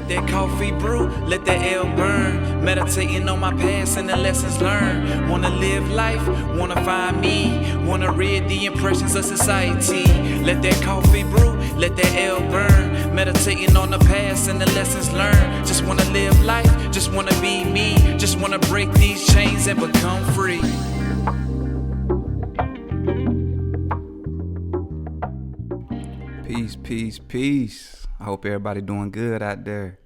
Let that coffee brew, let that L burn. Meditating on my past and the lessons learned. Wanna live life, wanna find me. Wanna rid the impressions of society. Let that coffee brew, let that L burn. Meditating on the past and the lessons learned. Just wanna live life, just wanna be me. Just wanna break these chains and become free. Peace, peace, peace. I hope everybody doing good out there.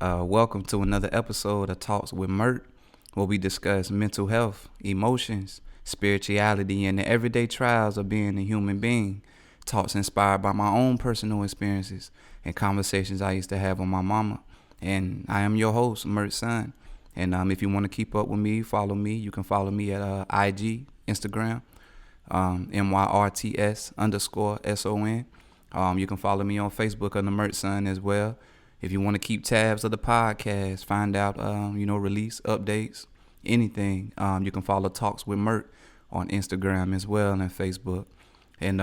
Welcome to another episode of Talks with Myrt, where we discuss mental health, emotions, spirituality, and the everyday trials of being a human being. Talks inspired by my own personal experiences and conversations I used to have with my mama. And I am your host, Myrt son. And if you want to keep up with me, follow me. You can follow me at IG, Instagram, MYRTS_SON. You can follow me on Facebook under Myrt son as well. If you want to keep tabs of the podcast, find out, release updates, anything, you can follow Talks with Myrt on Instagram as well and Facebook. And,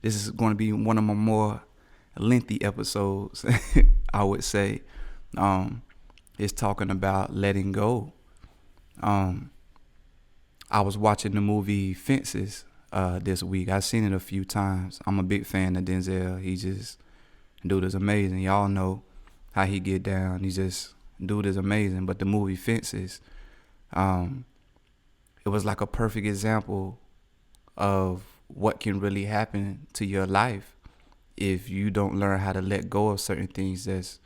this is going to be one of my more lengthy episodes, I would say. It's talking about letting go. I was watching the movie Fences this week. I've seen it a few times. I'm a big fan of Denzel. Dude is amazing. Y'all know how he get down. Dude is amazing. But the movie Fences, it was like a perfect example of what can really happen to your life if you don't learn how to let go of certain things that's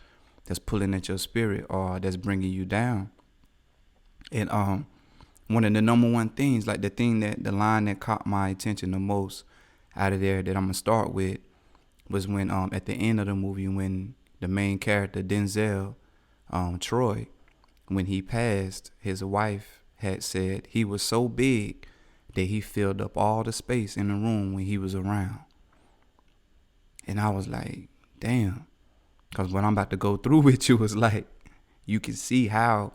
pulling at your spirit or that's bringing you down. And one of the number one things, like the line that caught my attention the most out of there that I'm gonna start with was when at the end of the movie, when the main character Denzel, Troy, when he passed, his wife had said he was so big that he filled up all the space in the room when he was around. And I was like, damn, because what I'm about to go through with you is like, you can see how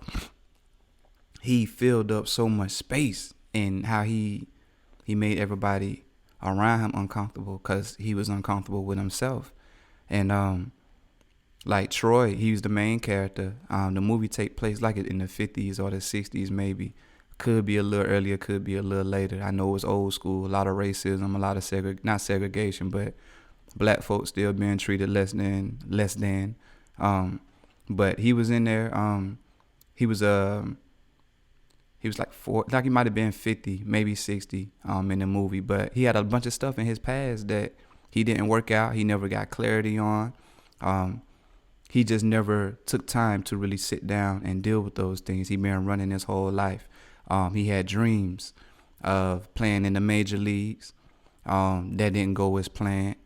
he filled up so much space and how he made everybody around him uncomfortable because he was uncomfortable with himself. And like Troy, he was the main character. The movie take place like in the 50s or the 60s maybe. Could be a little earlier, could be a little later. I know it was old school, a lot of racism, a lot of not segregation, but black folks still being treated less than. But he was in there. He was like he might have been 50, maybe 60 in the movie. But he had a bunch of stuff in his past that he didn't work out. He never got clarity on. He just never took time to really sit down and deal with those things. He been running his whole life. He had dreams of playing in the major leagues. That didn't go as planned.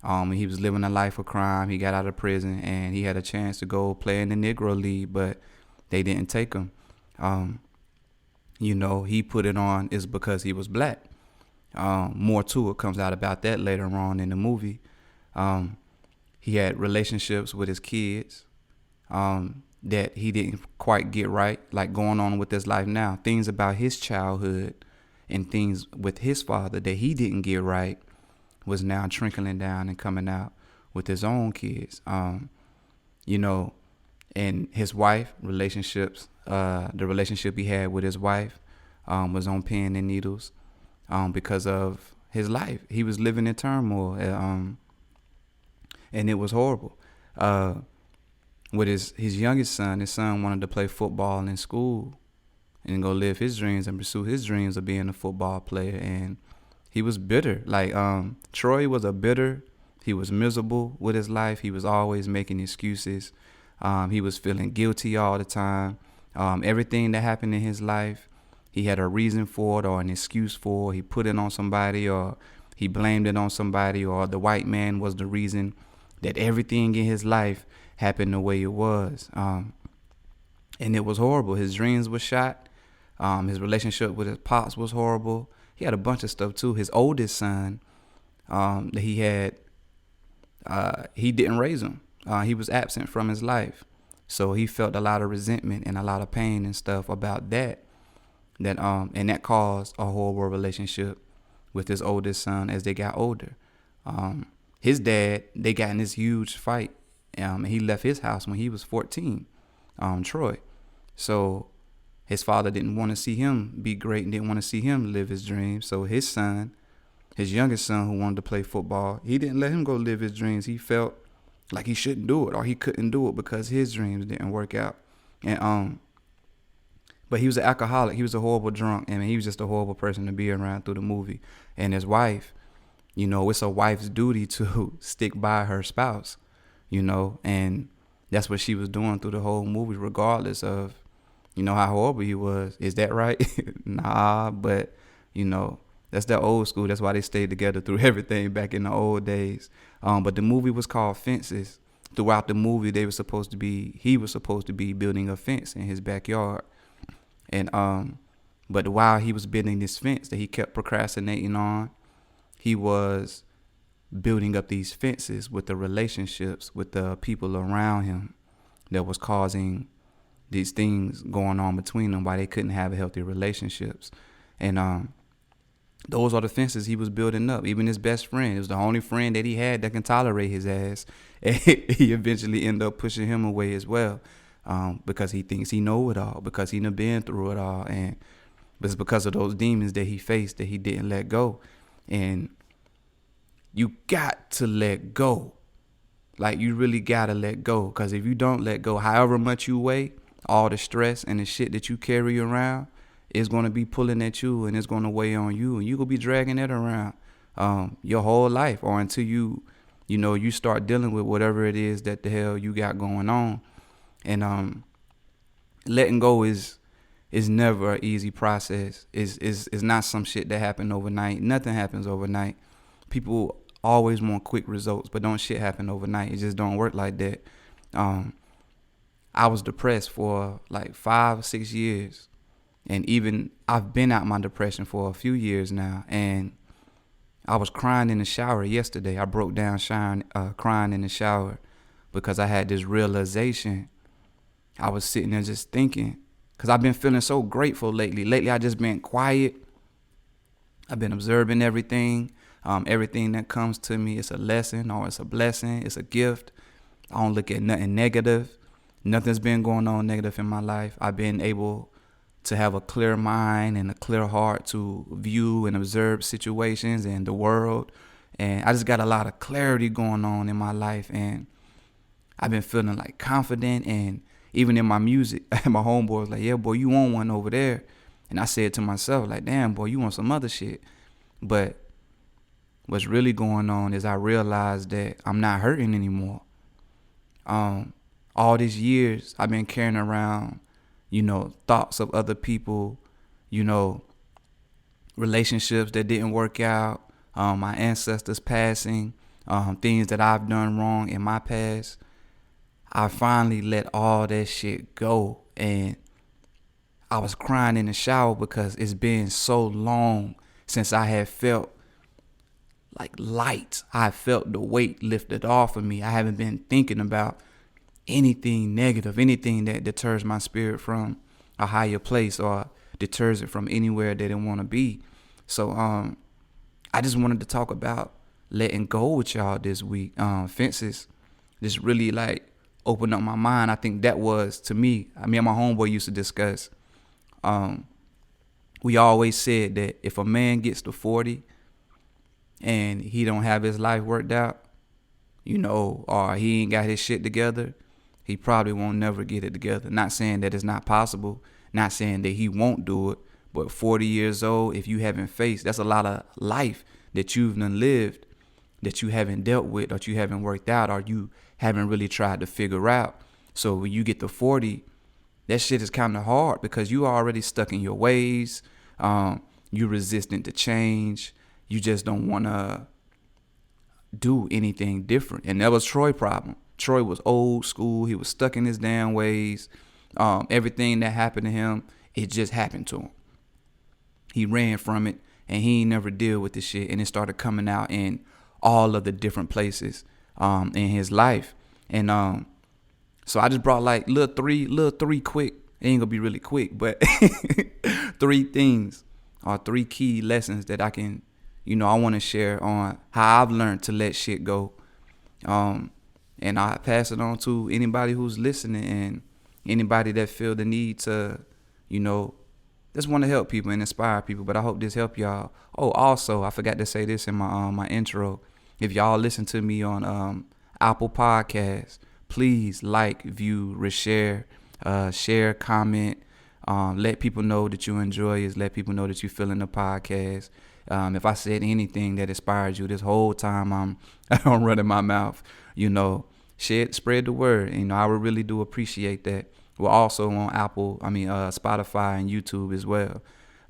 He was living a life of crime. He got out of prison and he had a chance to go play in the Negro League, but they didn't take him. He put it on is because he was black. More to it comes out about that later on in the movie. He had relationships with his kids that he didn't quite get right, like going on with his life now. Things about his childhood and things with his father that he didn't get right was now trickling down and coming out with his own kids. And his wife, relationships, the relationship he had with his wife was on pins and needles because of his life. He was living in turmoil, and it was horrible. With his youngest son, his son wanted to play football in school and go live his dreams and pursue his dreams of being a football player. And he was bitter. Like Troy was he was miserable with his life. He was always making excuses. He was feeling guilty all the time. Everything that happened in his life, he had a reason for it or an excuse for it. He put it on somebody or he blamed it on somebody, or the white man was the reason that everything in his life happened the way it was. And it was horrible. His dreams were shot. His relationship with his pops was horrible. He had a bunch of stuff too. His oldest son that he had, he didn't raise him. He was absent from his life. So he felt a lot of resentment and a lot of pain and stuff about that. And that caused a horrible relationship with his oldest son as they got older. His dad, they got in this huge fight And he left his house when he was 14, Troy. So his father didn't want to see him be great and didn't want to see him live his dreams. So his son, his youngest son who wanted to play football, he didn't let him go live his dreams. He felt like he shouldn't do it or he couldn't do it because his dreams didn't work out. And but he was an alcoholic. He was a horrible drunk. And he was just a horrible person to be around through the movie. And his wife, you know, it's a wife's duty to stick by her spouse, you know, and that's what she was doing through the whole movie, regardless of, you know, how horrible he was. Is that right? Nah, but, you know, that's the old school. That's why they stayed together through everything back in the old days. But the movie was called Fences. Throughout the movie, he was supposed to be building a fence in his backyard. And but while he was building this fence that he kept procrastinating on, he was building up these fences with the relationships with the people around him that was causing these things going on between them, why they couldn't have healthy relationships. And those are the fences he was building up. Even his best friend, it was the only friend that he had that can tolerate his ass. And he eventually ended up pushing him away as well, because he thinks he know it all, because he done been through it all. And but it's because of those demons that he faced that he didn't let go. And you got to let go. Like, you really got to let go. Because if you don't let go, however much you weigh, all the stress and the shit that you carry around is going to be pulling at you, and it's going to weigh on you. And you're going to be dragging it around your whole life, or until you start dealing with whatever it is that the hell you got going on. And letting go is never an easy process. It's not some shit that happened overnight. Nothing happens overnight. People always want quick results, but don't shit happen overnight. It just don't work like that. I was depressed for like 5 or 6 years. And even I've been out my depression for a few years now. And I was crying in the shower yesterday. I broke down crying in the shower because I had this realization. I was sitting there just thinking, because I've been feeling so grateful lately. Lately, I just been quiet. I've been observing everything. Everything that comes to me, it's a lesson or it's a blessing. It's a gift. I don't look at nothing negative. Nothing's been going on negative in my life. I've been able to have a clear mind and a clear heart to view and observe situations and the world. And I just got a lot of clarity going on in my life. And I've been feeling like confident. And even in my music, my homeboy was like, yeah, boy, you want one over there. And I said to myself, like, damn, boy, you want some other shit. But what's really going on is I realized that I'm not hurting anymore. All these years I've been carrying around, thoughts of other people, relationships that didn't work out, my ancestors passing, things that I've done wrong in my past. I finally let all that shit go. And I was crying in the shower because it's been so long since I had felt like light. I felt the weight lifted off of me. I haven't been thinking about anything negative, anything that deters my spirit from a higher place or deters it from anywhere that it want to be. So I just wanted to talk about letting go with y'all this week. Fences just really like opened up my mind. I think that was, to me, and my homeboy used to discuss. We always said that if a man gets to 40 and he don't have his life worked out, or he ain't got his shit together, he probably won't never get it together. Not saying that it's not possible, not saying that he won't do it, but 40 years old, if you haven't faced, that's a lot of life that you've done lived that you haven't dealt with, or you haven't worked out, or you haven't really tried to figure out. So when you get to 40, that shit is kind of hard because you are already stuck in your ways. You're resistant to change. You just don't want to do anything different. And that was Troy's problem. Troy was old school. He was stuck in his damn ways. Everything that happened to him, it just happened to him. He ran from it, and he ain't never deal with this shit. And it started coming out in all of the different places in his life. And so I just brought like little three quick. It ain't gonna be really quick, but 3 things or 3 key lessons that I can, I want to share on how I've learned to let shit go. And I pass it on to anybody who's listening and anybody that feel the need to, you know, just want to help people and inspire people. But I hope this help y'all. Oh, also, I forgot to say this in my intro. If y'all listen to me on Apple Podcasts, please like, view, reshare, share, comment. Let people know that you enjoy it. Let people know that you feeling the podcast. If I said anything that inspired you this whole time, I'm running my mouth. You know, spread the word. You know, I would really do appreciate that. We're also on Spotify and YouTube as well.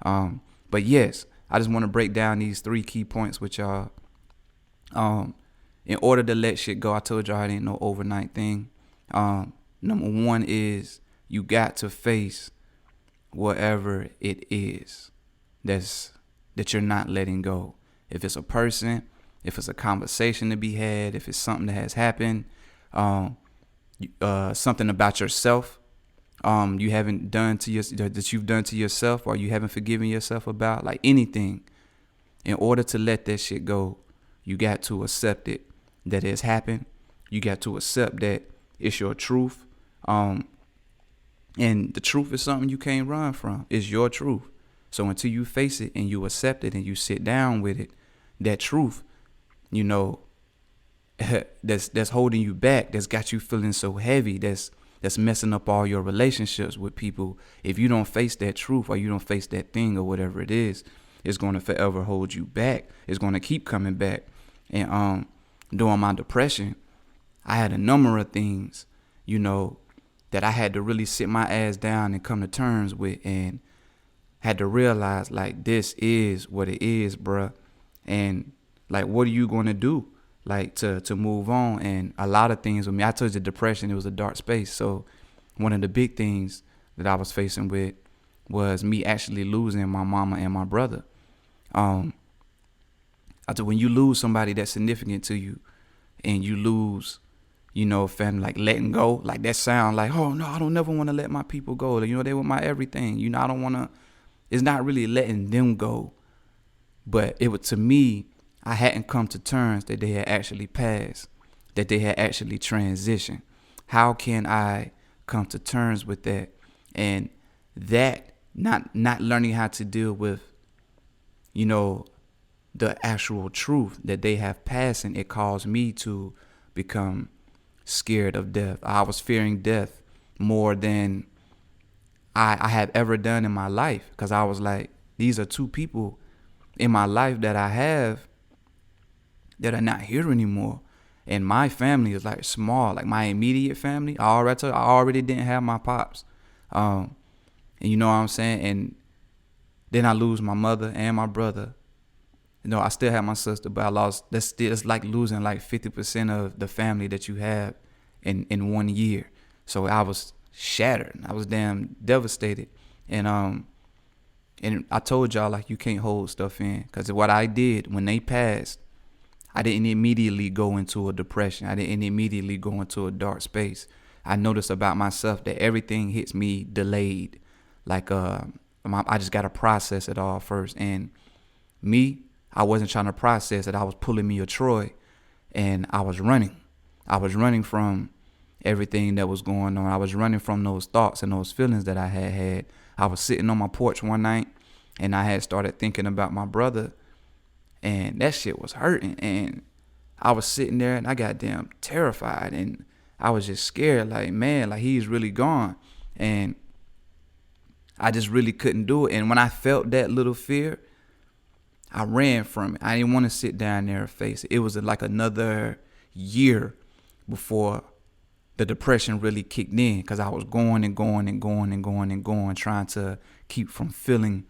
But yes, I just want to break down these 3 key points with y'all. In order to let shit go, I told y'all it ain't no overnight thing. Number 1 is you got to face whatever it is that you're not letting go. If it's a person, if it's a conversation to be had, if it's something that has happened, something about yourself, you haven't done that you've done to yourself, or you haven't forgiven yourself about, like anything. In order to let that shit go, you got to accept it, that it's happened. You got to accept that it's your truth. And the truth is something you can't run from. It's your truth. So until you face it and you accept it and you sit down with it, that truth, you know, that's holding you back, that's got you feeling so heavy, that's messing up all your relationships with people. If you don't face that truth, or you don't face that thing, or whatever it is, it's going to forever hold you back. It's going to keep coming back. And during my depression, I had a number of things, you know, that I had to really sit my ass down and come to terms with, and had to realize, like, this is what it is, bruh. And like, what are you going to do, like, to move on? And a lot of things with me, I told you, depression, it was a dark space. So one of the big things that I was facing with was me actually losing my mama and my brother. When you lose somebody that's significant to you, and you lose, you know, family, like letting go, like that sound like, oh no, I don't never want to let my people go. You know, they were my everything. You know, I don't want to, it's not really letting them go. But it was, to me, I hadn't come to terms that they had actually passed, that they had actually transitioned. How can I come to terms with that? And that, not learning how to deal with, you know, the actual truth that they have passed, and it caused me to become scared of death. I was fearing death more than I have ever done in my life, because I was like, these are 2 people in my life that I have that are not here anymore. And my family is like small, like my immediate family. I already didn't have my pops. And you know what I'm saying? And then I lose my mother and my brother. You know, I still have my sister, but I lost, it's like losing like 50% of the family that you have in 1 year. So I was shattered. I was damn devastated. And I told y'all, like, you can't hold stuff in, because what I did when they passed, I didn't immediately go into a depression. I didn't immediately go into a dark space. I noticed about myself that everything hits me delayed. Like, I just got to process it all first. And me, I wasn't trying to process it. I was pulling me a Troy, and I was running. I was running from everything that was going on. I was running from those thoughts and those feelings that I had. I was sitting on my porch one night, and I had started thinking about my brother, and that shit was hurting. And I was sitting there, and I got damn terrified, and I was just scared, like, man, like, he's really gone. And I just really couldn't do it. And when I felt that little fear, I ran from it. I didn't want to sit down there and face it. It was like another year before the depression really kicked in, because I was going and going and going and going and going, trying to keep from feeling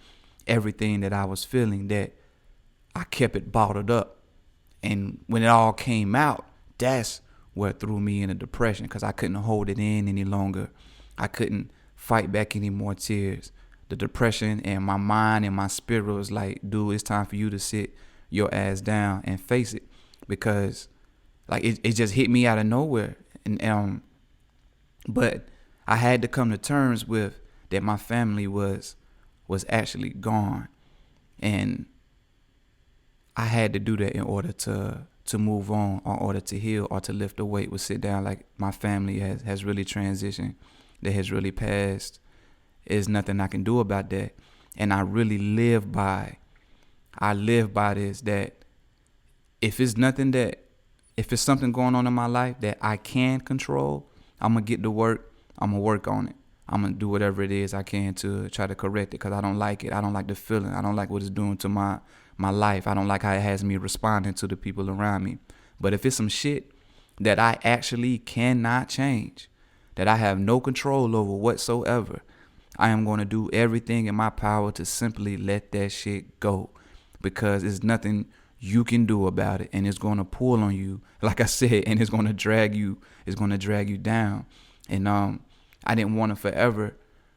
everything that I was feeling, that I kept it bottled up. And when it all came out, that's what threw me in a depression, because I couldn't hold it in any longer. I couldn't fight back any more tears. The depression and my mind and my spirit was like, dude, it's time for you to sit your ass down and face it, because like it just hit me out of nowhere. And but I had to come to terms with that my family was actually gone, and I had to do that in order to to move on, or in order to heal, or to lift the weight, would sit down. Like, my family has really transitioned, that has really passed. There's nothing I can do about that. And I really live by this, that if it's something going on in my life that I can control, I'm going to get to work. I'm going to work on it. I'm going to do whatever it is I can to try to correct it, because I don't like it. I don't like the feeling. I don't like what it's doing to my life. I don't like how it has me responding to the people around me. But if it's some shit that I actually cannot change, that I have no control over whatsoever, I am going to do everything in my power to simply let that shit go, because there's nothing you can do about it, and it's going to pull on you, like I said, and it's going to drag you down. And I didn't want to forever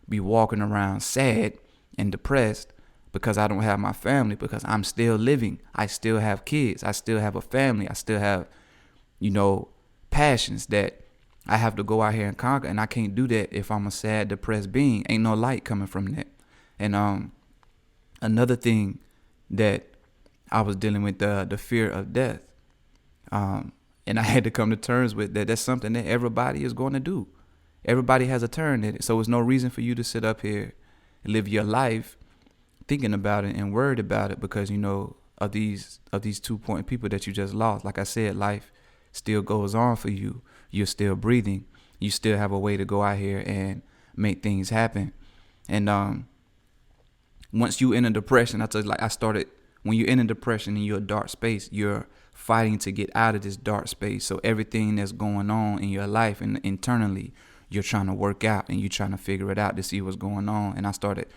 be walking around sad and depressed because I don't have my family, because I'm still living. I still have kids. I still have a family. I still have, passions that I have to go out here and conquer. And I can't do that if I'm a sad, depressed being. Ain't no light coming from that. And another thing that I was dealing with, the fear of death. And I had to come to terms with that. That's something that everybody is going to do. Everybody has a turn in it. So there's no reason for you to sit up here and live your life thinking about it and worried about it because, of these 2 point people that you just lost. Like I said, life still goes on for you. You're still breathing. You still have a way to go out here and make things happen. And once you in a depression, when you're in a depression and you're a dark space, you're fighting to get out of this dark space. So everything that's going on in your life and internally, you're trying to work out and you're trying to figure it out to see what's going on. And I started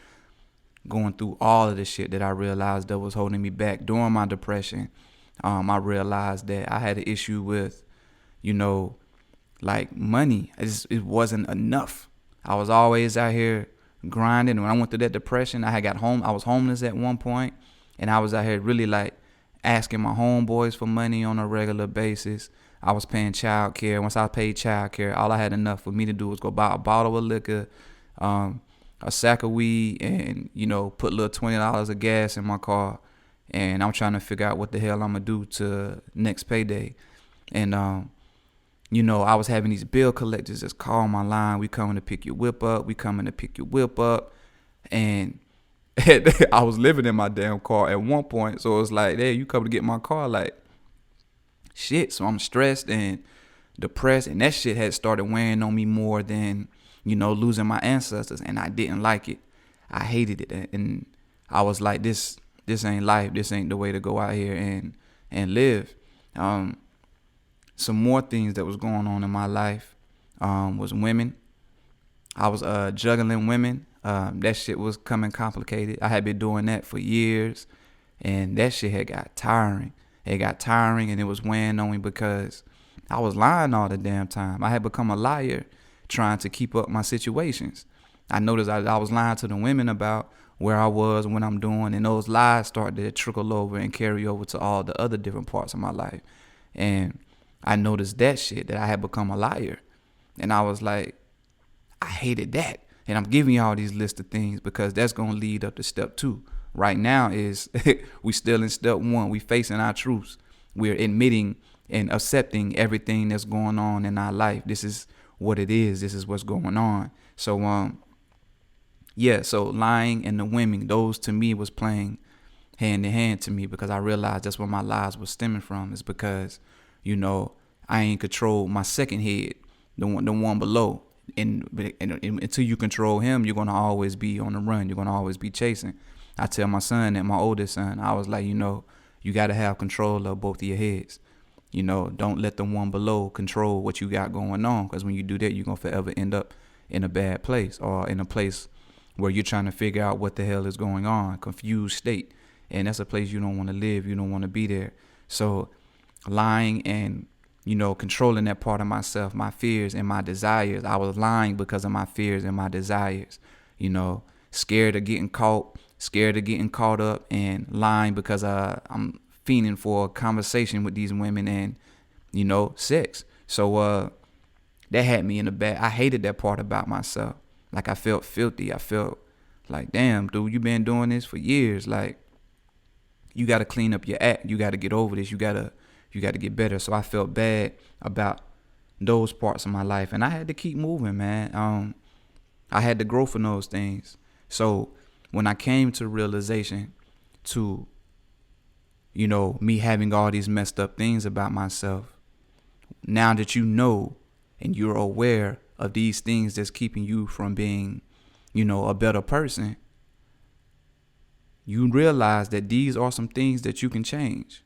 going through all of the shit that I realized that was holding me back during my depression. I realized that I had an issue with, like money. It wasn't enough. I was always out here grinding. When I went through that depression, I was homeless at one point, and I was out here really like asking my homeboys for money on a regular basis. I was paying child care. Once I paid child care, all I had enough for me to do was go buy a bottle of liquor, a sack of weed, and, put a little $20 of gas in my car. And I'm trying to figure out what the hell I'm going to do to next payday. And, I was having these bill collectors just call my line. We coming to pick your whip up. And I was living in my damn car at one point. So it was like, hey, you come to get my car? Like, shit. So I'm stressed and depressed. And that shit had started weighing on me more than, losing my ancestors. And I didn't like it. I hated it. And I was like, this ain't life. This ain't the way to go out here and live. Some more things that was going on in my life was women. I was juggling women. That shit was coming complicated. I had been doing that for years, and that shit had got tiring. It got tiring, and it was weighing on me because I was lying all the damn time. I had become a liar trying to keep up my situations. I noticed I was lying to the women about where I was, what I'm doing, and those lies started to trickle over and carry over to all the other different parts of my life. And I noticed that I had become a liar. And I was like, I hated that. And I'm giving you all these lists of things because that's going to lead up to step 2. Right now is we still in step 1. We facing our truths. We're admitting and accepting everything that's going on in our life. This is what it is. This is what's going on. So, so lying and the women, those to me was playing hand in hand to me because I realized that's where my lies were stemming from. Is because, I ain't control my second head, the one below. And until you control him, you're going to always be on the run. You're going to always be chasing. I tell my son that, my oldest son, I was like, you got to have control of both of your heads. Don't let the one below control what you got going on. Because when you do that, you're going to forever end up in a bad place or in a place where you're trying to figure out what the hell is going on, confused state. And that's a place you don't want to live. You don't want to be there. So lying and, controlling that part of myself, my fears and my desires. I was lying because of my fears and my desires, scared of getting caught, scared of getting caught up, and lying because I'm fiending for a conversation with these women and, sex. So that had me in the back. I hated that part about myself. Like, I felt filthy. I felt like, damn, dude, you been doing this for years. Like, you got to clean up your act. You got to get over this. You got to, You got to get better. So I felt bad about those parts of my life, and I had to keep moving, man. I had to grow from those things. So when I came to realization to, me having all these messed up things about myself, now that you know and you're aware of these things that's keeping you from being, a better person, you realize that these are some things that you can change.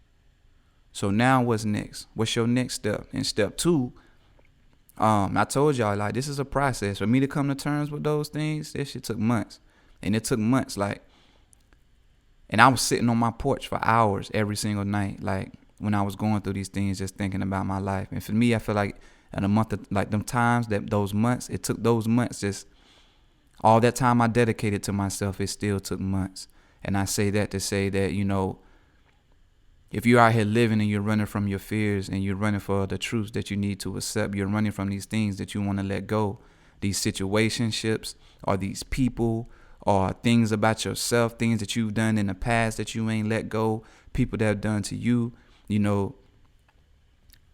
So now what's next? What's your next step? And step 2, I told y'all, like, this is a process. For me to come to terms with those things, this shit took months. And it took months, and I was sitting on my porch for hours every single night, like, when I was going through these things, just thinking about my life. And for me, I feel like in a month, those months, it took those months, just all that time I dedicated to myself, it still took months. And I say that to say that, if you're out here living and you're running from your fears and you're running for the truths that you need to accept, you're running from these things that you want to let go, these situationships or these people or things about yourself, things that you've done in the past that you ain't let go, people that have done to you,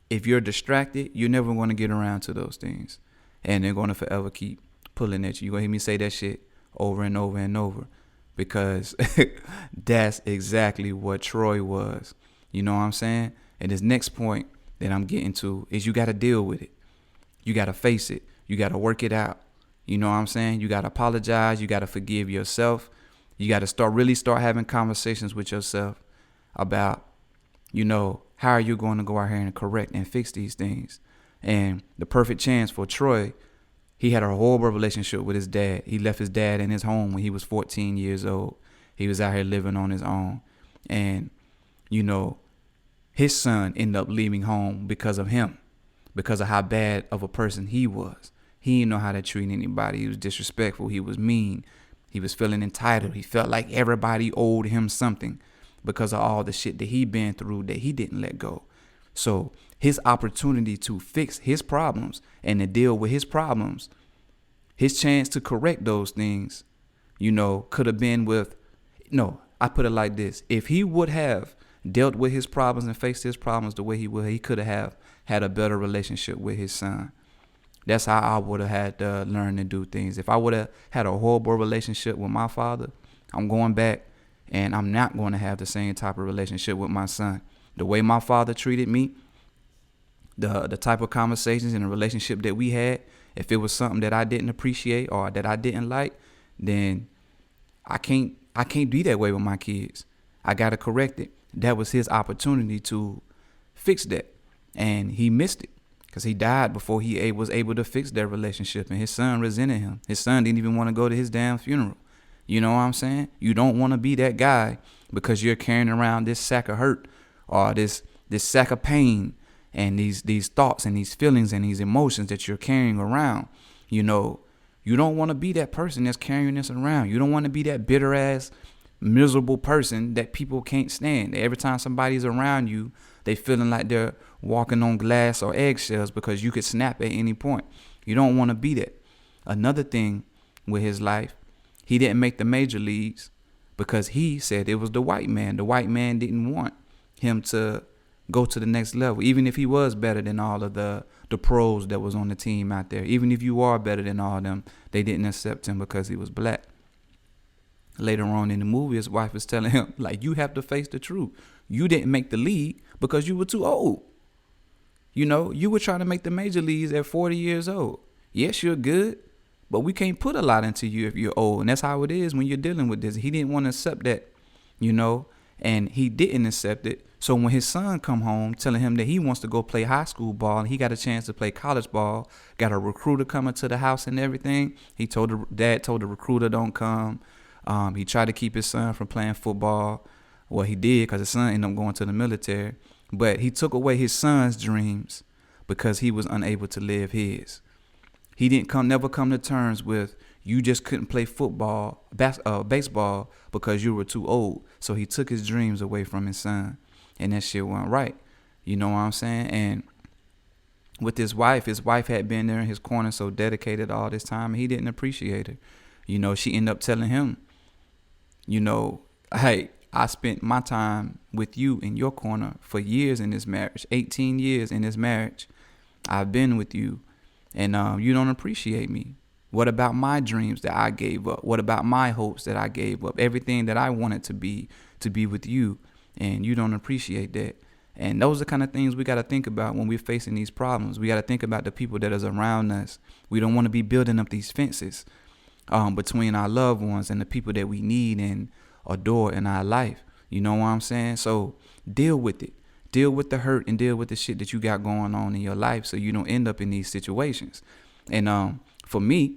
if you're distracted, you're never going to get around to those things. And they're going to forever keep pulling at you. You're going to hear me say that shit over and over and over, because that's exactly what Troy was. You know what I'm saying? And this next point that I'm getting to is you got to deal with it. You got to face it. You got to work it out. You know what I'm saying? You got to apologize. You got to forgive yourself. You got to start having conversations with yourself about, how are you going to go out here and correct and fix these things? And the perfect chance for Troy, he had a horrible relationship with his dad. He left his dad in his home when he was 14 years old. He was out here living on his own. And, his son ended up leaving home because of him, because of how bad of a person he was. He didn't know how to treat anybody. He was disrespectful. He was mean. He was feeling entitled. He felt like everybody owed him something because of all the shit that he been through that he didn't let go. So his opportunity to fix his problems and to deal with his problems, his chance to correct those things, could have been with, I put it like this. If he would have dealt with his problems and faced his problems the way he could have had a better relationship with his son. That's how I would have had to learn to do things. If I would have had a horrible relationship with my father, I'm going back and I'm not going to have the same type of relationship with my son. The way my father treated me, the type of conversations and the relationship that we had, if it was something that I didn't appreciate or that I didn't like, then I can't be that way with my kids. I got to correct it. That was his opportunity to fix that. And he missed it because he died before he was able to fix their relationship. And his son resented him. His son didn't even want to go to his damn funeral. You know what I'm saying? You don't want to be that guy because you're carrying around this sack of hurt or this sack of pain and these thoughts and these feelings and these emotions that you're carrying around. You don't want to be that person that's carrying this around. You don't want to be that bitter ass, miserable person that people can't stand. Every time somebody's around you, they feeling like they're walking on glass or eggshells because you could snap at any point. You don't want to be that. Another thing with his life, he didn't make the major leagues because he said it was the white man. The white man didn't want him to go to the next level, even if he was better than all of the pros that was on the team out there. Even if you are better than all of them, they didn't accept him because he was black. Later on in the movie, his wife is telling him, like, you have to face the truth. You didn't make the league because you were too old. You were trying to make the major leagues at 40 years old. Yes, you're good, but we can't put a lot into you if you're old. And that's how it is when you're dealing with this. He didn't want to accept that, and he didn't accept it. So when his son come home telling him that he wants to go play high school ball and he got a chance to play college ball, got a recruiter coming to the house and everything, dad told the recruiter don't come. He tried to keep his son from playing football. Well, he did because his son ended up going to the military. But he took away his son's dreams because he was unable to live his. He never come to terms with you just couldn't play football, baseball because you were too old. So he took his dreams away from his son. And that shit wasn't right. You know what I'm saying? And with his wife had been there in his corner so dedicated all this time. And he didn't appreciate her. She ended up telling him, hey, I spent my time with you in your corner for years in this marriage, 18 years in this marriage. I've been with you, and you don't appreciate me. What about my dreams that I gave up? What about my hopes that I gave up? Everything that I wanted to be with you, and you don't appreciate that. And those are the kind of things we got to think about when we're facing these problems. We got to think about the people that is around us. We don't want to be building up these fences between our loved ones and the people that we need and adore in our life. You know what I'm saying? So deal with it. Deal with the hurt and deal with the shit that you got going on in your life so you don't end up in these situations. And for me,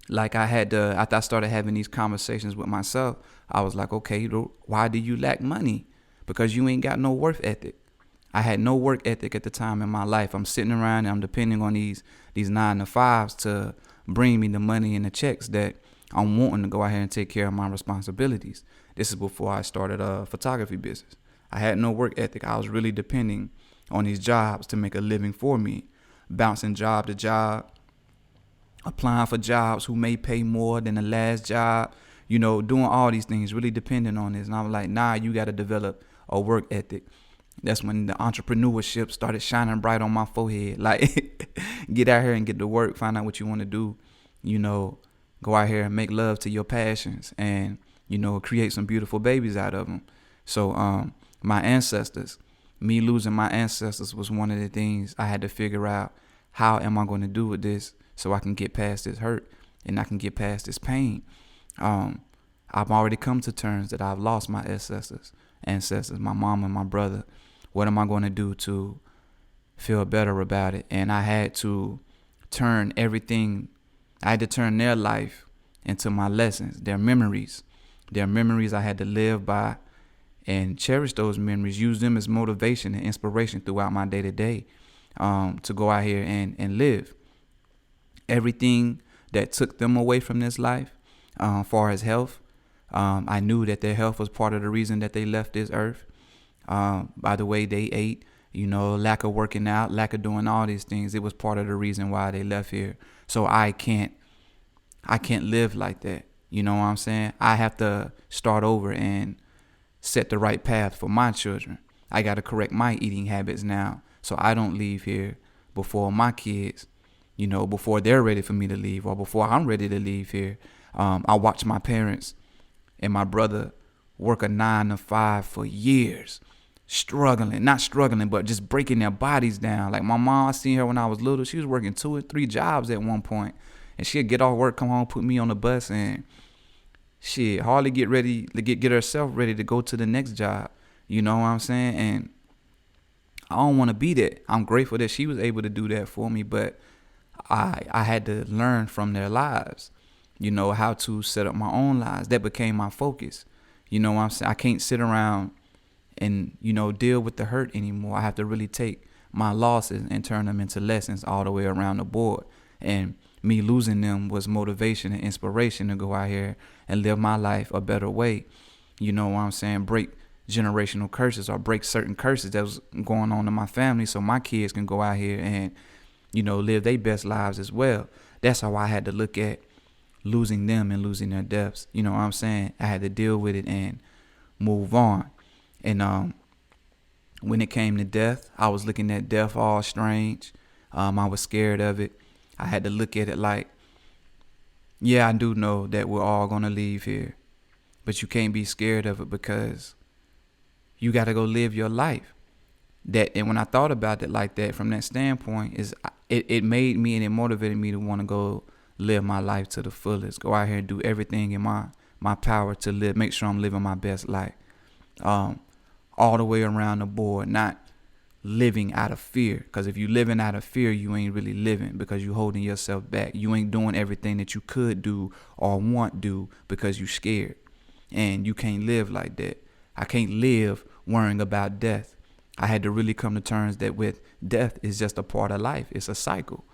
like after I started having these conversations with myself, I was like, okay, why do you lack money? Because you ain't got no work ethic. I had no work ethic at the time in my life. I'm sitting around and I'm depending on these 9-to-5s to bring me the money and the checks that I'm wanting to go out here and take care of my responsibilities. This is before I started a photography business. I had no work ethic. I was really depending on these jobs to make a living for me, bouncing job to job, applying for jobs who may pay more than the last job, doing all these things, really depending on this. And I was like, nah, you got to develop a work ethic. That's when the entrepreneurship started shining bright on my forehead. Like, get out here and get to work, find out what you want to do, go out here and make love to your passions and, create some beautiful babies out of them. So my ancestors, me losing my ancestors was one of the things I had to figure out. How am I going to do with this so I can get past this hurt and I can get past this pain? I've already come to terms that I've lost my ancestors, my mom and my brother. What am I going to do to feel better about it? And I had to turn their life into my lessons, their memories I had to live by and cherish those memories, use them as motivation and inspiration throughout my day-to-day to go out here and live. Everything that took them away from this life, far as health, I knew that their health was part of the reason that they left this earth. By the way they ate, lack of working out, lack of doing all these things, it was part of the reason why they left here. So I can't live like that. You know what I'm saying? I have to start over and set the right path for my children. I got to correct my eating habits now so I don't leave here before my kids, before they're ready for me to leave or before I'm ready to leave here. I watched my parents and my brother work a 9-to-5 for years, not struggling, but just breaking their bodies down. Like my mom, I seen her when I was little. She was working 2 or 3 jobs at one point, and she'd get off work, come home, put me on the bus, and she'd hardly get ready to get herself ready to go to the next job. You know what I'm saying? And I don't want to be that. I'm grateful that she was able to do that for me, but I had to learn from their lives, how to set up my own lives. That became my focus. You know what I'm saying? I can't sit around and, deal with the hurt anymore. I have to really take my losses and turn them into lessons all the way around the board. And me losing them was motivation and inspiration to go out here and live my life a better way. You know what I'm saying? Break generational curses or break certain curses that was going on in my family so my kids can go out here and, live their best lives as well. That's how I had to look at losing them and losing their deaths. You know what I'm saying? I had to deal with it and move on. And when it came to death, I was looking at death all strange. I was scared of it. I had to look at it like, yeah, I do know that we're all going to leave here, but you can't be scared of it because you got to go live your life. And when I thought about it like that, from that standpoint, it made me and it motivated me to want to go live my life to the fullest, go out here and do everything in my power to make sure I'm living my best life, all the way around the board, not living out of fear. Because if you living out of fear, you ain't really living because you holding yourself back. You ain't doing everything that you could do or want do because you scared. And you can't live like that. I can't live worrying about death. I had to really come to terms that with death is just a part of life. It's a cycle.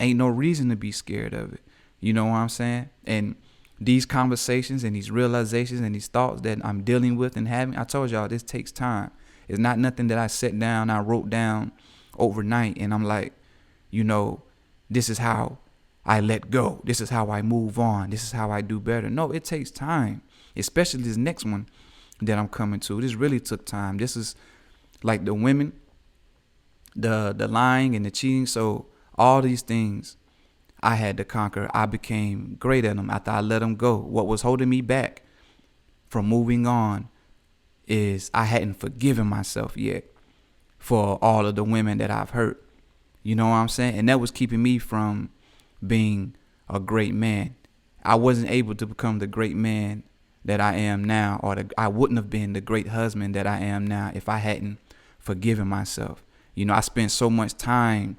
Ain't no reason to be scared of it. You know what I'm saying? And these conversations and these realizations and these thoughts that I'm dealing with and having, I told y'all this takes time. It's not nothing that I sat down, I wrote down overnight and I'm like, this is how I let go. This is how I move on. This is how I do better. No, it takes time, especially this next one. that I'm coming to. This really took time. This is like the women, the lying and the cheating. So all these things I had to conquer. I became great at them after I let them go. What was holding me back from moving on is I hadn't forgiven myself yet for all of the women that I've hurt. You know what I'm saying? And that was keeping me from being a great man. I wasn't able to become the great man that I am now, or I wouldn't have been the great husband that I am now if I hadn't forgiven myself. You know, I spent so much time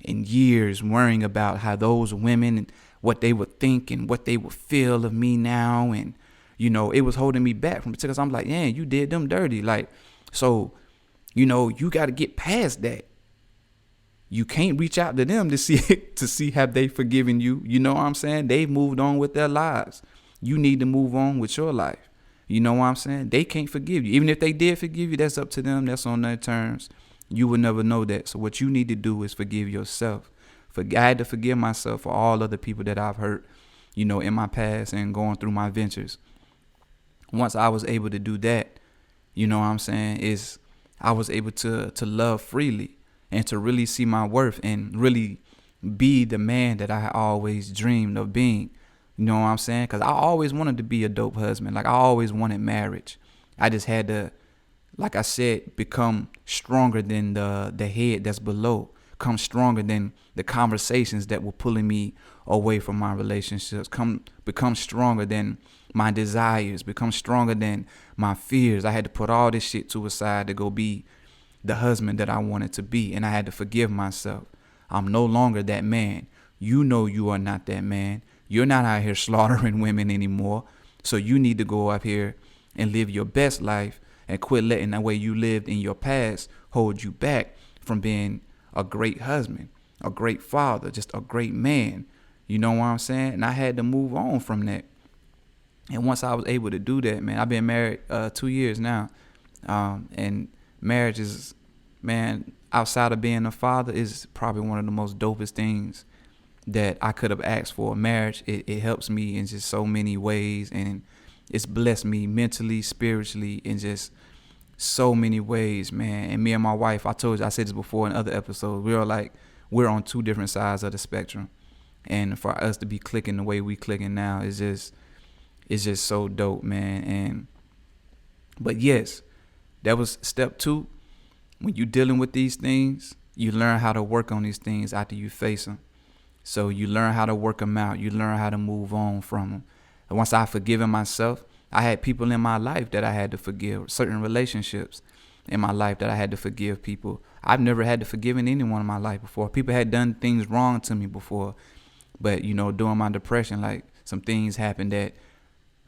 and years worrying about how those women and what they would think and what they would feel of me now. And, you know, it was holding me back from, because I'm like, yeah, you did them dirty. Like, so, you know, you got to get past that. You can't reach out to them to see have they forgiven you. You know what I'm saying? They've moved on with their lives. You need to move on with your life. You know what I'm saying? They can't forgive you. Even if they did forgive you, that's up to them. That's on their terms. You will never know that. So what you need to do is forgive yourself. I had to forgive myself for all other people that I've hurt, you know, in my past and going through my ventures. Once I was able to do that, you know what I'm saying, is I was able to love freely and to really see my worth and really be the man that I always dreamed of being. You know what I'm saying? Because I always wanted to be a dope husband. Like, I always wanted marriage. I just had to, like I said, become stronger than the head that's below. Come stronger than the conversations that were pulling me away from my relationships. Become stronger than my desires. Become stronger than my fears. I had to put all this shit to a side to go be the husband that I wanted to be. And I had to forgive myself. I'm no longer that man. You know you are not that man. You're not out here slaughtering women anymore. So you need to go up here and live your best life and quit letting the way you lived in your past hold you back from being a great husband, a great father, just a great man. You know what I'm saying? And I had to move on from that. And once I was able to do that, man, I've been married 2 years now. And marriage is, man, outside of being a father, is probably one of the most dopest things that I could have asked for. Marriage, it helps me in just so many ways, and it's blessed me mentally, spiritually, in just so many ways, man. And me and my wife, I said this before in other episodes, we're on two different sides of the spectrum. And for us to be clicking the way we clicking now is just so dope, man. But yes, that was step 2. When you're dealing with these things, you learn how to work on these things after you face them. So you learn how to work them out. You learn how to move on from them. And once I forgiven myself, I had people in my life that I had to forgive, certain relationships in my life that I had to forgive people. I've never had to forgive anyone in my life before. People had done things wrong to me before. But, you know, during my depression, like, some things happened that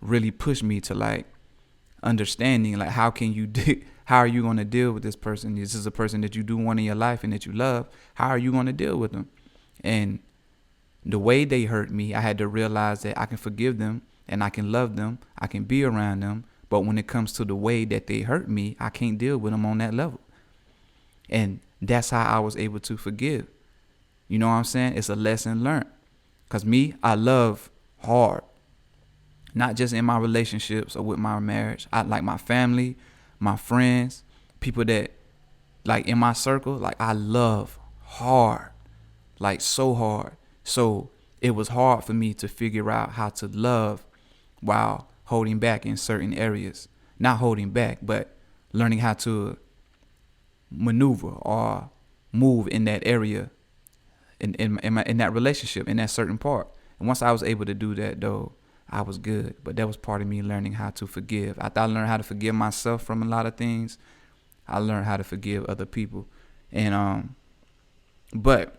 really pushed me to, like, understanding, like, how are you going to deal with this person? This is a person that you do want in your life and that you love. How are you going to deal with them? And the way they hurt me, I had to realize that I can forgive them and I can love them. I can be around them. But when it comes to the way that they hurt me, I can't deal with them on that level. And that's how I was able to forgive. You know what I'm saying? It's a lesson learned. Because me, I love hard. Not just in my relationships or with my marriage. I like my family, my friends, people that, like, in my circle, like, I love hard. Like, so hard. So it was hard for me to figure out how to love while holding back in certain areas. Not holding back, but learning how to maneuver or move in that area, in that relationship, in that certain part. And once I was able to do that, though, I was good. But that was part of me learning how to forgive. After I learned how to forgive myself from a lot of things, I learned how to forgive other people. And but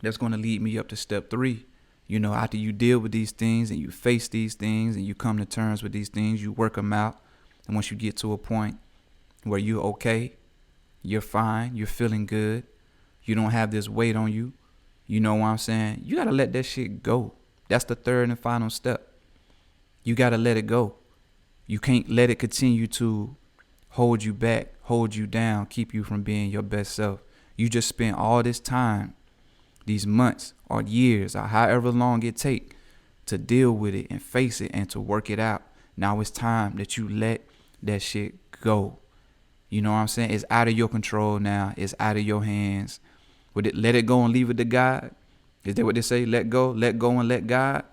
that's going to lead me up to step 3. You know, after you deal with these things and you face these things and you come to terms with these things, you work them out. And once you get to a point where you're okay, you're fine, you're feeling good, you don't have this weight on you, you know what I'm saying? You got to let that shit go. That's the third and final step. You got to let it go. You can't let it continue to hold you back, hold you down, keep you from being your best self. You just spent all this time, these months or years or however long it take to deal with it and face it and to work it out. Now it's time that you let that shit go. You know what I'm saying? It's out of your control now. It's out of your hands. Let it go and leave it to God. Is that what they say? Let go and let God.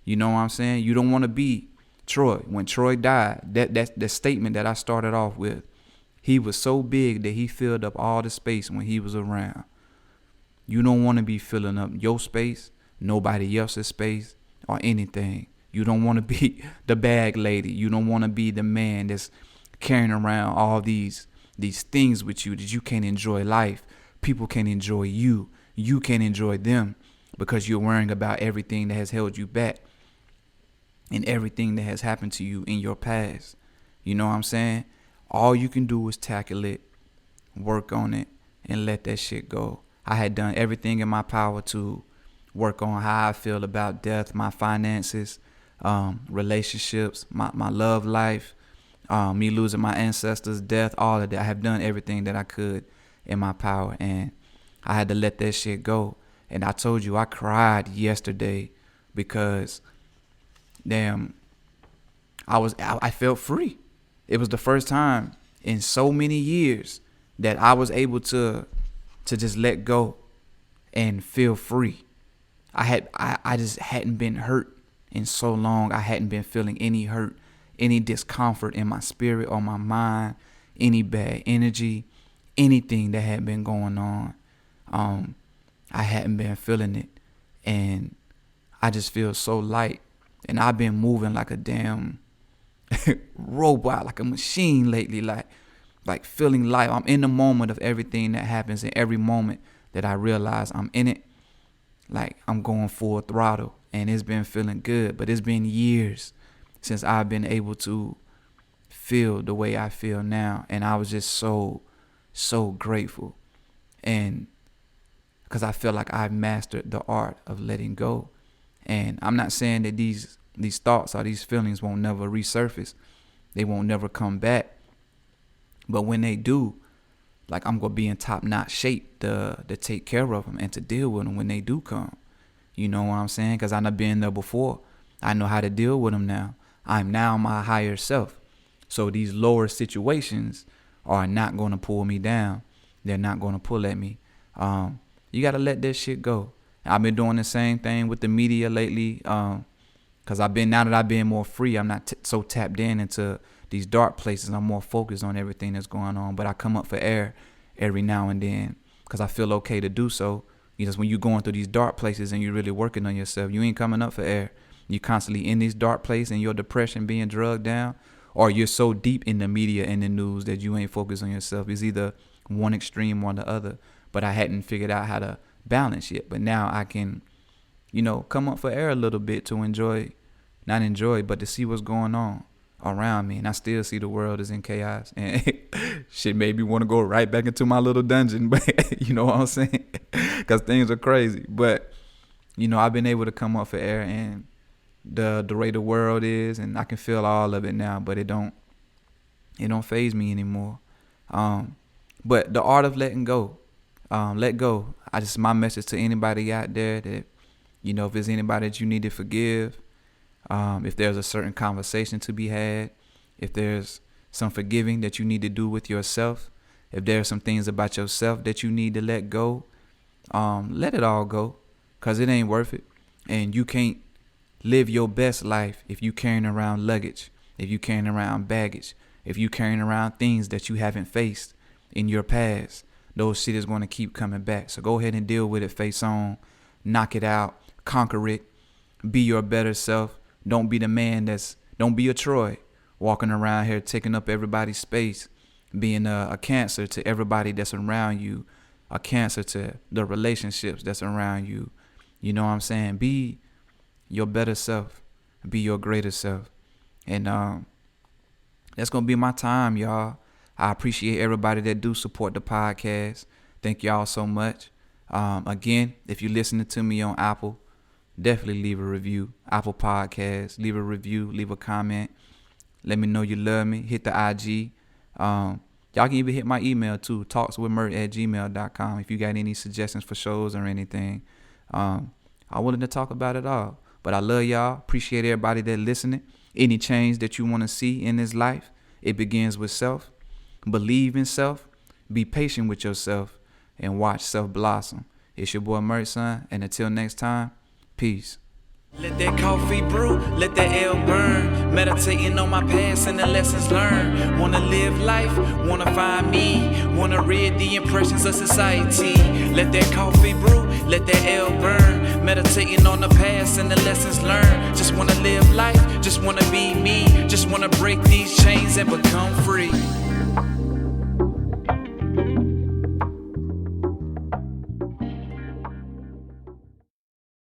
You know what I'm saying? You don't want to be Troy. When Troy died, that's the statement that I started off with. He was so big that he filled up all the space when he was around. You don't want to be filling up your space, nobody else's space, or anything. You don't want to be the bag lady. You don't want to be the man that's carrying around all these things with you that you can't enjoy life. People can't enjoy you. You can't enjoy them because you're worrying about everything that has held you back and everything that has happened to you in your past. You know what I'm saying? All you can do is tackle it, work on it, and let that shit go. I had done everything in my power to work on how I feel about death, my finances, relationships, my love life, me losing my ancestors, death, all of that. I have done everything that I could in my power, and I had to let that shit go. And I told you I cried yesterday because, damn, I felt free. It was the first time in so many years that I was able to just let go and feel free. I just hadn't been hurt in so long. I hadn't been feeling any hurt, any discomfort in my spirit or my mind, any bad energy, anything that had been going on. I hadn't been feeling it, and I just feel so light. And I've been moving like a damn robot, like a machine lately, like feeling light. I'm in the moment of everything that happens, and every moment that I realize I'm in it, like I'm going full throttle, and it's been feeling good. But it's been years since I've been able to feel the way I feel now, and I was just so grateful, and because I feel like I've mastered the art of letting go. And I'm not saying that these thoughts or these feelings won't never resurface. They won't never come back. But when they do, like, I'm going to be in top-notch shape to take care of them and to deal with them when they do come. You know what I'm saying? Because I've been there before. I know how to deal with them now. I'm now my higher self. So these lower situations are not going to pull me down. They're not going to pull at me. You got to let that shit go. I've been doing the same thing with the media lately. Because now that I've been more free, I'm not so tapped into these dark places. I'm more focused on everything that's going on. But I come up for air every now and then because I feel okay to do so. Because when you're going through these dark places and you're really working on yourself, you ain't coming up for air. You're constantly in these dark places and your depression being drugged down, or you're so deep in the media and the news that you ain't focused on yourself. It's either one extreme or the other. But I hadn't figured out how to balance yet. But now I can, come up for air a little bit to not enjoy, but to see what's going on around me. And I still see the world is in chaos. And shit made me want to go right back into my little dungeon. But you know what I'm saying? Because things are crazy. But, I've been able to come up for air, and the way the world is, and I can feel all of it now, but it don't faze me anymore. But the art of letting go. Let go. My message to anybody out there that, if there's anybody that you need to forgive, if there's a certain conversation to be had, if there's some forgiving that you need to do with yourself, if there's some things about yourself that you need to let go, let it all go, because it ain't worth it. And you can't live your best life if you carrying around luggage, if you carrying around baggage, if you carrying around things that you haven't faced in your past. Those shit is going to keep coming back. So go ahead and deal with it face on. Knock it out. Conquer it. Be your better self. Don't be the man don't be a Troy walking around here taking up everybody's space, being a cancer to everybody that's around you, a cancer to the relationships that's around you. You know what I'm saying? Be your better self. Be your greater self. And that's going to be my time, y'all. I appreciate everybody that do support the podcast. Thank y'all so much. Again, if you're listening to me on Apple, definitely leave a review. Apple Podcasts, leave a review, leave a comment. Let me know you love me. Hit the IG. Y'all can even hit my email too, talkswithmyrt@gmail.com. If you got any suggestions for shows or anything, I'm willing to talk about it all. But I love y'all. Appreciate everybody that listening. Any change that you want to see in this life, It begins with self. Believe in self. Be patient with yourself. And watch self blossom. It's your boy Myrt, son. And until next time, peace. Let that coffee brew, let that L burn. Meditating on my past and the lessons learned. Wanna live life, wanna find me. Wanna rid the impressions of society. Let that coffee brew, let that L burn. Meditating on the past and the lessons learned. Just wanna live life, just wanna be me. Just wanna break these chains and become free.